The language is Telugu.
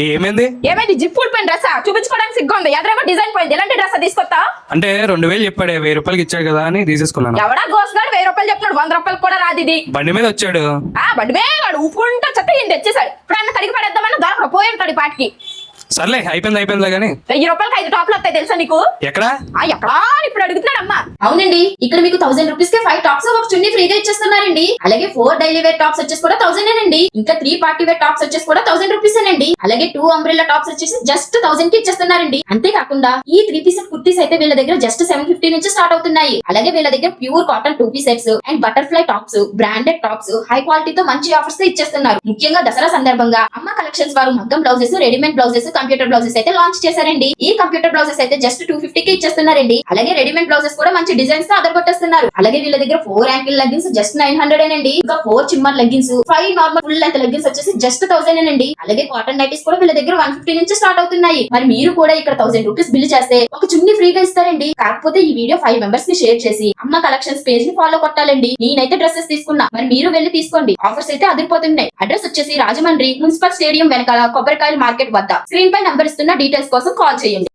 ఏమైంది? ఏమైంది? జిప్ ఊడిపోయిన డ్రెస్ చూపించుకోవడానికి సిగ్గా ఉంది. ఎదురేమో డిజైన్ పోయింది. ఎలాంటి డ్రెస్ తీసుకొస్తా? అంటే 2000 చెప్పాడే, 1000 రూపాయలకి ఇచ్చాడు కదా అని తీసేసుకున్నాను. ఎవడా గోసుగాడు 1000 రూపాయలు చెప్పినాడు, 100 రూపాయలు కూడా రాదు ఇది. బండి మీద వచ్చాడు. బండి మీద వాడు ఊపుకుంటా చెత్త ఈయన తెచ్చేసాడు. ఇప్పుడు అన్న కడిగి పడేద్దామని దొరకడు, పోయి ఉంటాడు ఈ పాటికి. సర్లే, అయిపోయిందిలే గానీ 1000 రూపాయలకి 5 టాప్లు వస్తాయి తెలుసా నీకు? ఎక్కడా? ఎక్కడా ఇప్పుడు అడుగుతున్నాడు అమ్మా. అవునండి, ఇక్కడ మీకు 1000 రూపీస్ కి 5 టాప్స్ ఒక చున్నీ ఫ్రీగా ఇచ్చేస్తున్నారండి. అలాగే 4 డైలీ వేర్ టాప్స్ వచ్చేసి కూడా 1000 అండి. ఇంకా 3 పార్టీ వేర్ టాప్స్ వచ్చేసి కూడా 1000 రూపీస్ అండి. అలాగే 2 అంబ్రెల్లా టాప్స్ వచ్చేసి జస్ట్ 1000 కి ఇచ్చేస్తున్నారండి. అంతేకాకుండా ఈ 3 పీస్ కుర్తీస్ అయితే వీళ్ళ దగ్గర జస్ట్ 750 నుంచి స్టార్ట్ అవుతున్నాయి. అలాగే వీళ్ళ దగ్గర pure cotton 2 piece sets and butterfly tops, branded tops, high క్వాలిటీతో మంచి ఆఫర్స్ ఇచ్చేస్తున్నారు. ముఖ్యంగా దసరా సందర్భంగా అమ్మ కలెక్షన్స్ వారు మగ్గం blouses, readymade blouses, computer blouses అయితే లాంచ్ చేశారండి. ఈ కంప్యూటర్ బ్లౌజెస్ అయితే జస్ట్ 250 కి ఇచ్చేస్తున్నారండి. అలాగే రెడీమేడ్ బ్లౌజెస్ కూడా మంచి డిజైన్స్ తో అదరగొట్టేస్తున్నారు. అలాగే వీళ్ళ దగ్గర 4 యాంకిల్ లెగ్గిన్స్ జస్ట్ 900 అండి. ఇంకా 4 చిమ్మర్ leggings, 5 normal full length leggings వచ్చేసి జస్ట్ 1000 అండి. అలాగే కాటన్ నైటీస్ కూడా వీళ్ళ దగ్గర 150 నుంచి స్టార్ట్ అవుతున్నాయి. మరి మీరు కూడా ఇక్కడ 1000 రూపీస్ బిల్ చేస్తే ఒక చున్నీ ఫ్రీగా ఇస్తారండి. కాకపోతే ఈ వీడియో 5 మెంబర్స్ కి షేర్ చేసి అమ్మ కలెక్షన్స్ పేజ్ ని ఫాలో కొట్టాలండి. నేనైతే డ్రెస్సెస్ తీసుకున్నా, మరి మీరు వెళ్ళి తీసుకోండి. ఆఫర్స్ అయితే అదిరిపోతున్నాయి. అడ్రస్ వచ్చేసి రాజమండ్రి మున్సిపల్ స్టేడియం వెనకాల కొబ్బరికాయల మార్కెట్ వద్ద. స్క్రీన్ పై నంబర్ ఇస్తున్న డీటెయిల్స్ కోసం కాల్ చేయండి.